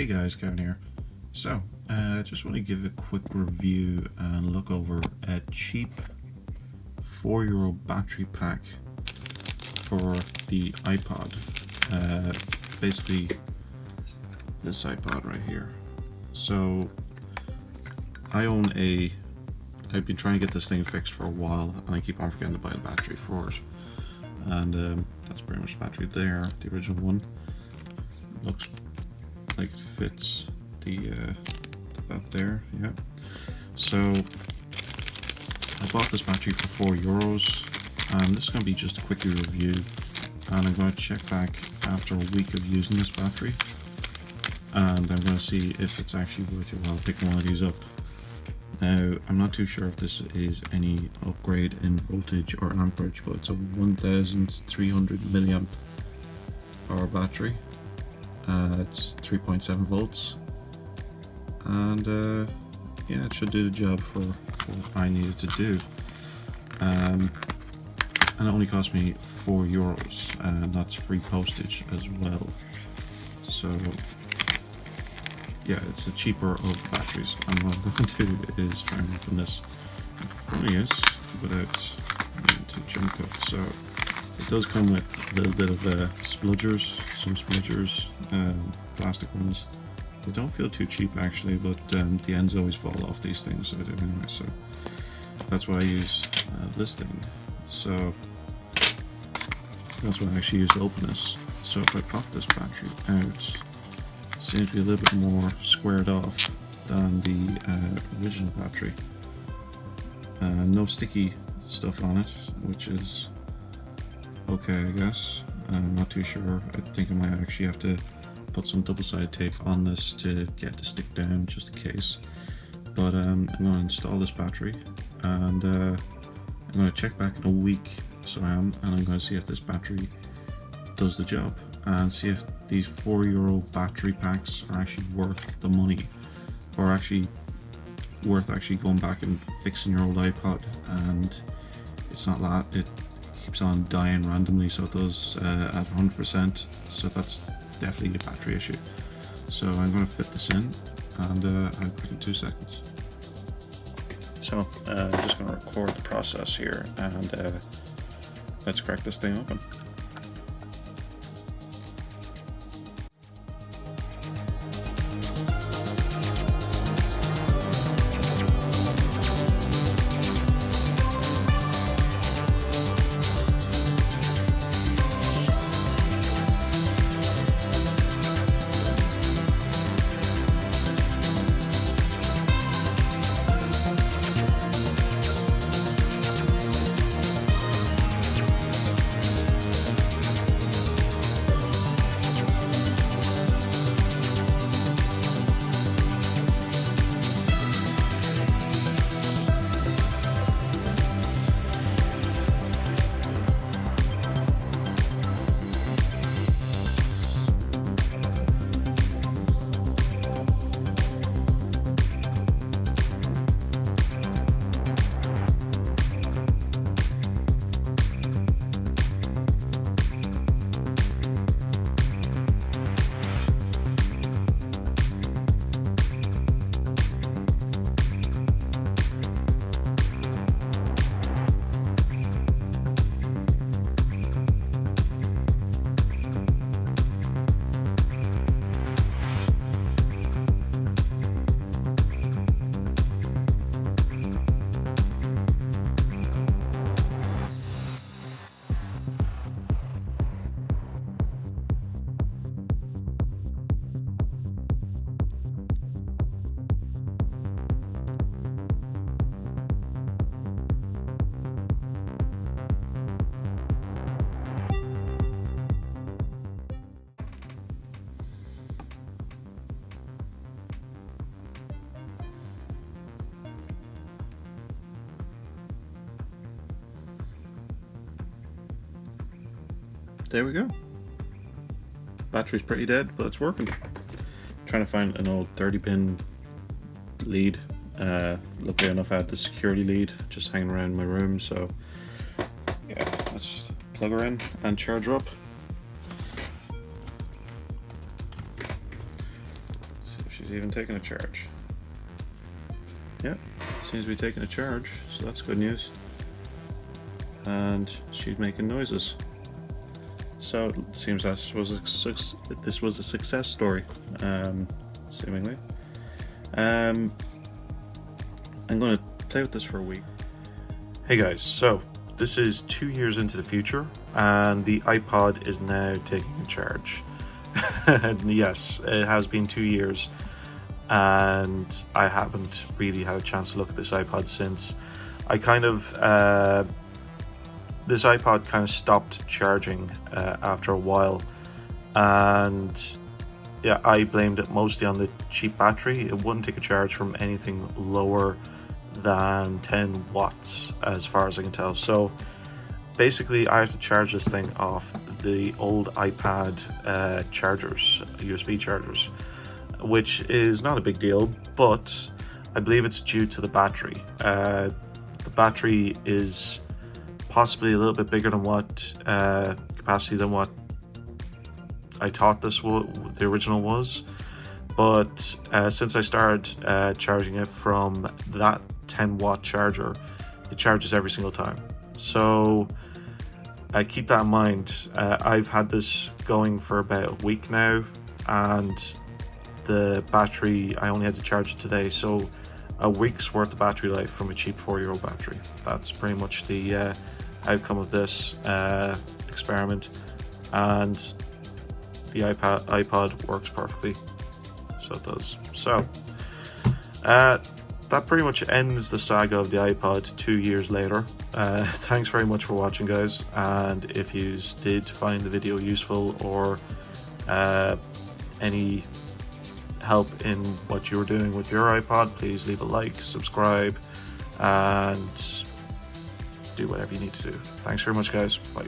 Hey guys, Kevin here. So, I just want to give a quick review and look over a cheap €4 battery pack for the iPod. Basically, this iPod right here. So, I've been trying to get this thing fixed for a while, and I keep on forgetting to buy the battery for it. And that's pretty much the battery there, the original one. Looks like it fits the about there, yeah. So I bought this battery for €4, and this is going to be just a quick review, and I'm going to check back after a week of using this battery, and I'm going to see if it's actually worth your while picking one of these up. Now, I'm not too sure if this is any upgrade in voltage or amperage, but it's a 1300 milliamp hour battery. It's 3.7 volts, and yeah, it should do the job for what I needed to do. And it only cost me €4, and that's free postage as well. So yeah, it's the cheaper of batteries. And what I'm going to do is try and open this in front of you without needing to jump it. So it does come with a little bit of spludgers, some spludgers, plastic ones. They don't feel too cheap actually, but the ends always fall off these things, so I do anyway. So that's why I use this thing. So that's what I actually use to open this. So if I pop this battery out, it seems to be a little bit more squared off than the original battery. No sticky stuff on it, which is okay, I guess. I'm not too sure. I think I might actually have to put some double-sided tape on this to get the stick down, just in case. But I'm going to install this battery, and I'm going to check back in a week. So and I'm going to see if this battery does the job, and see if these €4 battery packs are actually worth the money, or actually worth going back and fixing your old iPod. And it's not that it keeps on dying randomly, so it does at 100%, so that's definitely a battery issue. So I'm going to fit this in, and I'll be back in 2 seconds. So I'm just going to record the process here, and let's crack this thing open. There we go. Battery's pretty dead, but it's working. Trying to find an old 30-pin lead. Luckily enough, I had the security lead just hanging around my room, so yeah, let's plug her in and charge her up. even taking a charge. Yeah, seems to be taking a charge, so that's good news. And she's making noises. So it seems this was a success story, seemingly. I'm going to play with this for a week. Hey guys, so this is 2 years into the future, and the iPod is now taking a charge. And yes, it has been 2 years, and I haven't really had a chance to look at this iPod since. This iPod kind of stopped charging after a while, and yeah, I blamed it mostly on the cheap battery. It wouldn't take a charge from anything lower than 10 watts as far as I can tell. So basically I have to charge this thing off the old iPad chargers, USB chargers, which is not a big deal, but I believe it's due to the battery. The battery is possibly a little bit bigger than what capacity than what I thought the original was, but since I started charging it from that 10 watt charger, it charges every single time. So keep that in mind. I've had this going for about a week now, and the battery, I only had to charge it today, so a week's worth of battery life from a cheap 4-year-old battery. That's pretty much the outcome of this experiment, and the iPod works perfectly, so it does. So that pretty much ends the saga of the iPod 2 years later. Thanks very much for watching, guys, and if you did find the video useful or any help in what you were doing with your iPod, please leave a like, subscribe, and do whatever you need to do. Thanks very much, guys. Bye.